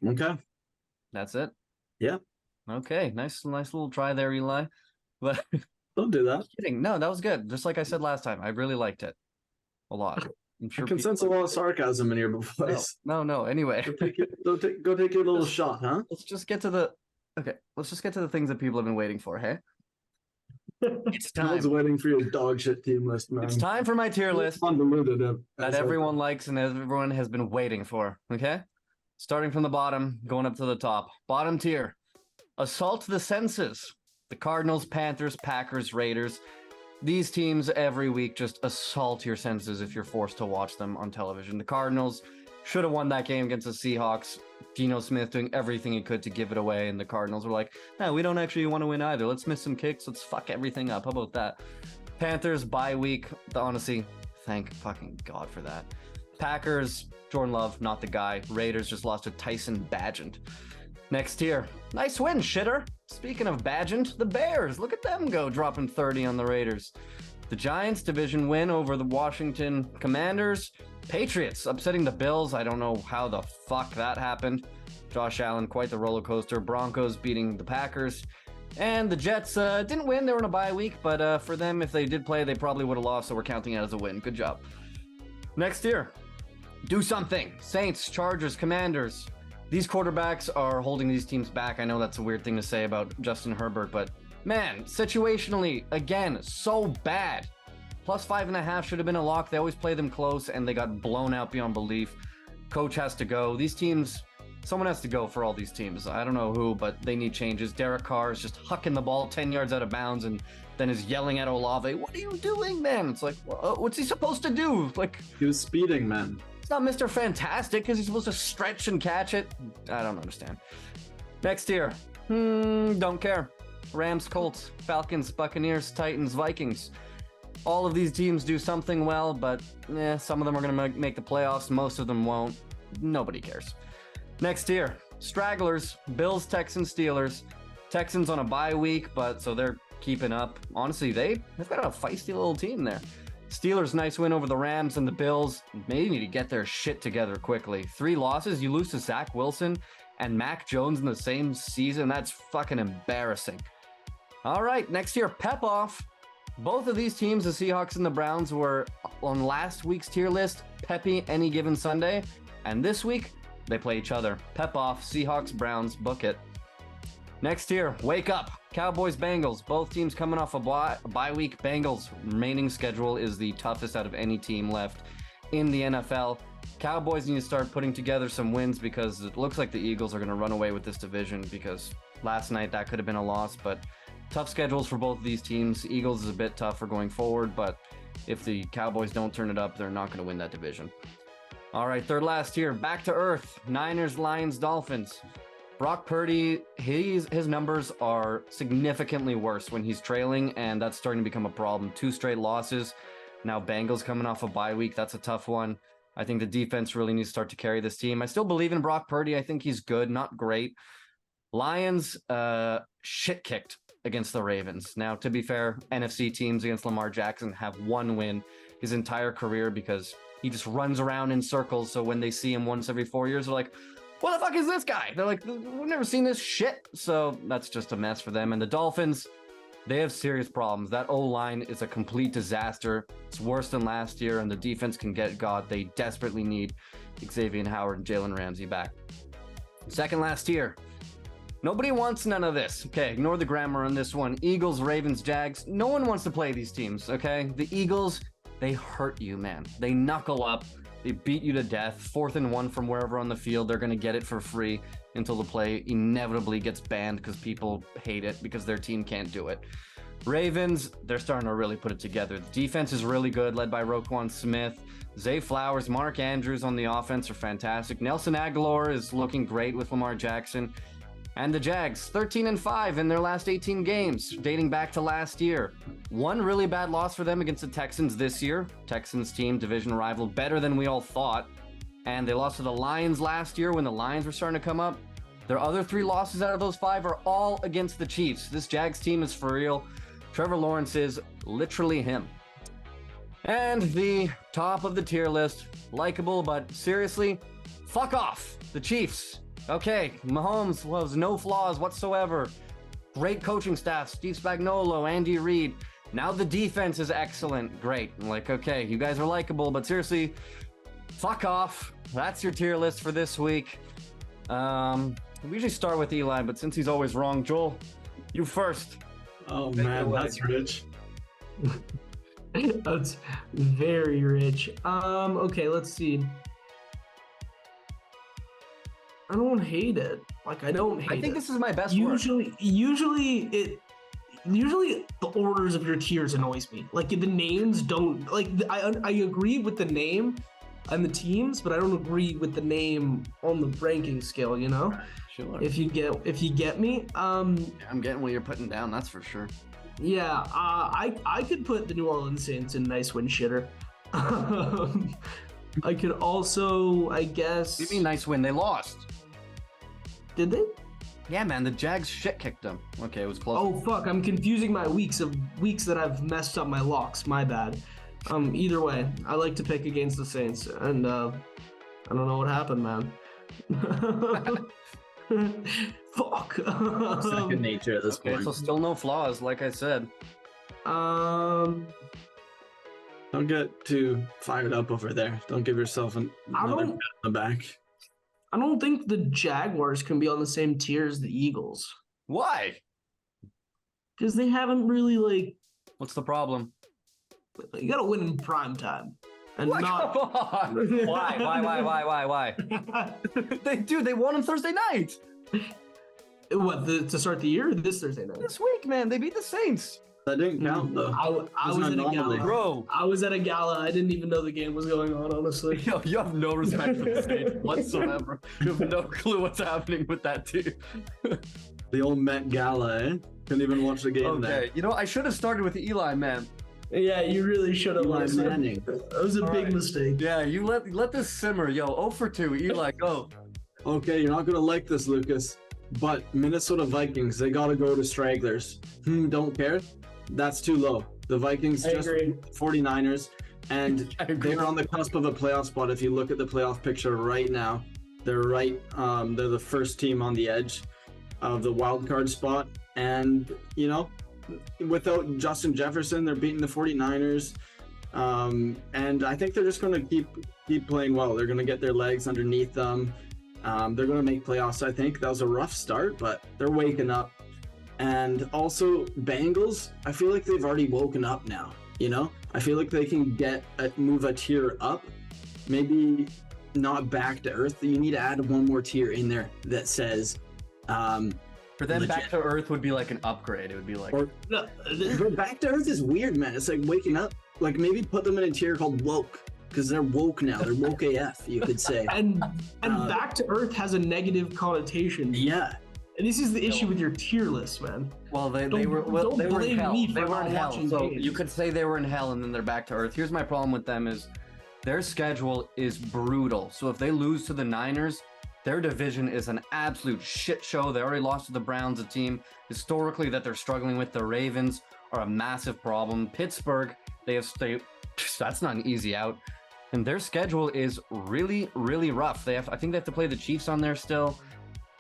Okay. That's it. Yeah. Okay, nice little try there, Eli. But Don't do that. kidding. No, that was good. Just like I said last time, I really liked it a lot. I'm I sure can people. sense a lot of sarcasm in your No, voice. no. Anyway, Go take your little just, shot, huh? let's just get to the. Okay, let's just get to the things that people have been waiting for. Hey, it's I was time. waiting for your dog shit team list, It's man. time for my tier list Convoluted that as like everyone likes and everyone has been waiting for. Okay, starting from the bottom, going up to the top. Bottom tier: assault the senses. The Cardinals, Panthers, Packers, Raiders. These teams every week just assault your senses if you're forced to watch them on television. The Cardinals should have won that game against the Seahawks. Geno Smith doing everything he could to give it away, and the Cardinals were like, no, we don't actually want to win either. Let's miss some kicks. Let's fuck everything up. How about that? Panthers, bye week. Honestly, thank fucking God for that. Packers, Jordan Love, not the guy. Raiders just lost to Tyson Bagent. Next tier. Nice win, shitter. Speaking of Bagent, the Bears. Look at them go, dropping 30 on the Raiders. The Giants division win over the Washington Commanders. Patriots upsetting the Bills. I don't know how the fuck that happened. Josh Allen, quite the roller coaster. Broncos beating the Packers. And the Jets didn't win. They were in a bye week, but for them, if they did play, they probably would have lost, so we're counting it as a win. Good job. Next tier. Do something. Saints, Chargers, Commanders. These quarterbacks are holding these teams back. I know that's a weird thing to say about Justin Herbert, but man, situationally, again, so bad. Plus 5.5 should have been a lock. They always play them close, and they got blown out beyond belief. Coach has to go. These teams, someone has to go for all these teams. I don't know who, but they need changes. Derek Carr is just hucking the ball 10 yards out of bounds and then is yelling at Olave, what are you doing, man? It's like, what's he supposed to do? Like, he was speeding, man. It's not Mr. Fantastic because he's supposed to stretch and catch it. I don't understand. Next tier. Don't care. Rams, Colts, Falcons, Buccaneers, Titans, Vikings. All of these teams do something well, but some of them are going to make the playoffs. Most of them won't. Nobody cares. Next tier. Stragglers, Bills, Texans, Steelers. Texans on a bye week, but so they're keeping up. Honestly, they've got a feisty little team there. Steelers, nice win over the Rams, and the Bills may need to get their shit together quickly. 3 losses, you lose to Zach Wilson and Mac Jones in the same season. That's fucking embarrassing. All right, next year, pep off. Both of these teams, the Seahawks and the Browns, were on last week's tier list, peppy any given Sunday. And this week, they play each other. Pep off, Seahawks, Browns, book it. Next tier, wake up. Cowboys, Bengals. Both teams coming off a bye week. Bengals' remaining schedule is the toughest out of any team left in the NFL. Cowboys need to start putting together some wins because it looks like the Eagles are going to run away with this division because last night that could have been a loss, but tough schedules for both of these teams. Eagles is a bit tougher going forward, but if the Cowboys don't turn it up, they're not going to win that division. All right, third last tier, back to earth. Niners, Lions, Dolphins. Brock Purdy, his numbers are significantly worse when he's trailing, and that's starting to become a problem. 2 straight losses. Now Bengals coming off a bye week. That's a tough one. I think the defense really needs to start to carry this team. I still believe in Brock Purdy. I think he's good, not great. Lions, shit kicked against the Ravens. Now, to be fair, NFC teams against Lamar Jackson have 1 win his entire career because he just runs around in circles. So when they see him once every 4 years, they're like, what the fuck is this guy? They're like, we've never seen this shit. So that's just a mess for them. And the Dolphins, they have serious problems. That O-line is a complete disaster. It's worse than last year, and the defense can get God. They desperately need Xavier Howard and Jalen Ramsey back. Second last tier. Nobody wants none of this. Okay, ignore the grammar on this one. Eagles, Ravens, Jags. No one wants to play these teams, okay? The Eagles, they hurt you, man. They knuckle up. They beat you to death. 4th and 1 from wherever on the field. They're going to get it for free until the play inevitably gets banned because people hate it because their team can't do it. Ravens, they're starting to really put it together. The defense is really good, led by Roquan Smith. Zay Flowers, Mark Andrews on the offense are fantastic. Nelson Aguilar is looking great with Lamar Jackson. And the Jags, 13-5 in their last 18 games, dating back to last year. 1 really bad loss for them against the Texans this year. Texans team, division rival, better than we all thought. And they lost to the Lions last year when the Lions were starting to come up. Their other 3 losses out of those 5 are all against the Chiefs. This Jags team is for real. Trevor Lawrence is literally him. And the top of the tier list, likable, but seriously, fuck off. The Chiefs. Okay, Mahomes was no flaws whatsoever. Great coaching staff, Steve Spagnuolo, Andy Reid. Now the defense is excellent. Great. I'm like, okay, you guys are likable, but seriously, fuck off. That's your tier list for this week. We usually start with Eli, but since he's always wrong, Joel, you first. Oh Take it man, away. that's rich. That's very rich. Okay, let's see. I don't hate it. Like, I don't hate I think it. this is my best work. Usually the orders of your tiers annoys me. Like, the names don't, like, I agree with the name and the teams, but I don't agree with the name on the ranking scale, you know? Sure. If you get me. I'm getting what you're putting down, that's for sure. Yeah, I could put the New Orleans Saints in nice win shitter. I could also, I guess. What do you mean nice win? They lost. Did they? Yeah, man, the Jags shit kicked them. Okay, it was close. Oh fuck, I'm confusing my weeks that I've messed up my locks. My bad. Either way, I like to pick against the Saints, and I don't know what happened, man. Fuck. Second nature at this Okay, point. so still no flaws, like I said. Um, Don't get too fired up over there. Don't give yourself another pat on the back. I don't think the Jaguars can be on the same tier as the Eagles Why? because they haven't really like. What's the problem? You gotta win in prime time, and What? not. Come on. Why? They won on Thursday night. What to start the year? This Thursday night. This week, man. They beat the Saints. That didn't count though. I It's was an at a anomaly. gala. Bro. I was at a gala. I didn't even know the game was going on. Honestly. Yo, you have no respect for the Saints whatsoever. You have no clue what's happening with that team. The old Met Gala, eh? Couldn't even watch the game there. Okay, you know, I should have started with Eli, man. Yeah, you really should have. Eli listened. Manning. That was a big right. mistake. Yeah, you let this simmer. Yo, 0 for 2. Eli, go. Okay, you're not gonna like this, Lucas. But Minnesota Vikings, they gotta go to stragglers. Don't care. That's too low. The Vikings I just agree. 49ers, and I agree. they're on the cusp of a playoff spot. If you look at the playoff picture right now, they're right. They're the first team on the edge of the wild card spot, and you know, without Justin Jefferson, they're beating the 49ers. And I think they're just going to keep playing well. They're going to get their legs underneath them. They're going to make playoffs. I think that was a rough start, but they're waking up. And also Bengals, I feel like they've already woken up now. You know, I feel like they can move a tier up, maybe not back to earth. You need to add one more tier in there that says, For them, legit. back to earth would be like an upgrade. It would be like, or No, but back to earth is weird, man. It's like waking up. Like maybe put them in a tier called woke, because they're woke now. They're woke AF, you could say. and back to earth has a negative connotation. Yeah. And this is the issue with your tier list, man. well, they Don't- were don't in blame hell. me for They were not in hell. watching So games. you could say they were in hell and then they're back to earth. Here's my problem with them is their schedule is brutal. So if they lose to the Niners, their division is an absolute shit show. They already lost to the Browns, a team historically that they're struggling with. The Ravens are a massive problem. Pittsburgh, that's not an easy out. And their schedule is really, really rough. I think they have to play the Chiefs on there still.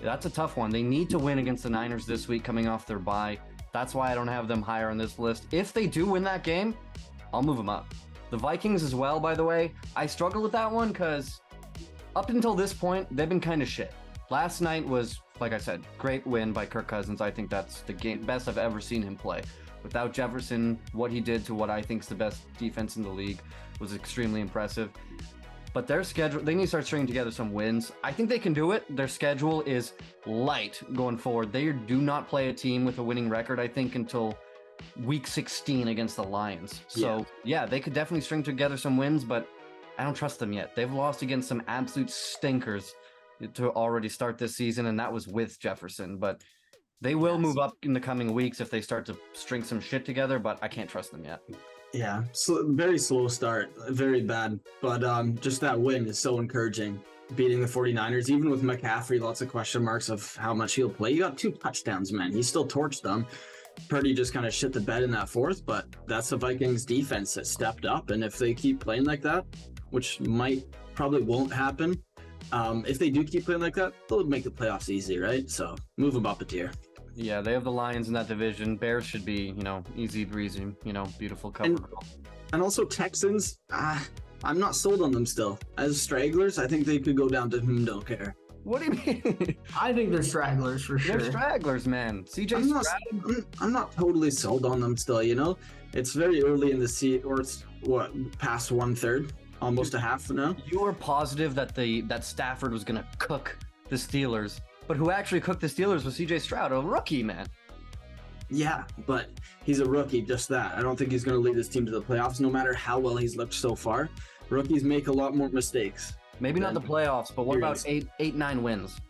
That's a tough one. They need to win against the Niners this week coming off their bye. That's why I don't have them higher on this list. If they do win that game, I'll move them up. The Vikings as well, by the way. I struggle with that one because up until this point, they've been kind of shit. Last night was, like I said, great win by Kirk Cousins. I think that's the best I've ever seen him play. Without Jefferson, what he did to what I think is the best defense in the league was extremely impressive. But their schedule, they need to start stringing together some wins. I think they can do it. Their schedule is light going forward. They do not play a team with a winning record, I think, until week 16 against the Lions. So, yeah, they could definitely string together some wins, but I don't trust them yet. They've lost against some absolute stinkers to already start this season, and that was with Jefferson. But they will move up in the coming weeks if they start to string some shit together, but I can't trust them yet. Yeah, very slow start, very bad. But just that win is so encouraging. Beating the 49ers, even with McCaffrey, lots of question marks of how much he'll play. You got 2 touchdowns, man. He still torched them. Purdy just kind of shit the bed in that fourth, but that's the Vikings defense that stepped up. And if they keep playing like that, which probably won't happen, If they do keep playing like that, they'll make the playoffs easy, right? So move them up a tier. Yeah, they have the Lions in that division. Bears should be, easy breezy, beautiful cover. And also Texans, I'm not sold on them still. As stragglers, I think they could go down to don't care. What do you mean? I think they're stragglers for sure. They're stragglers, man. CJ Stroud. I'm not totally sold on them still, It's very early in the season, or it's past 1/3, almost a half now. You were positive that that Stafford was gonna cook the Steelers, but who actually cooked the Steelers was CJ Stroud, a rookie, man. Yeah, but he's a rookie, just that. I don't think he's going to lead his team to the playoffs, no matter how well he's looked so far. Rookies make a lot more mistakes. Maybe not the playoffs, but what about 9 wins?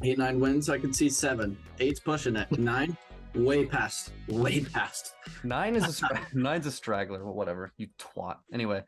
8-9 wins, I could see 7. 8's pushing it. 9, way past. 9 is nine's a straggler, but whatever. You twat. Anyway,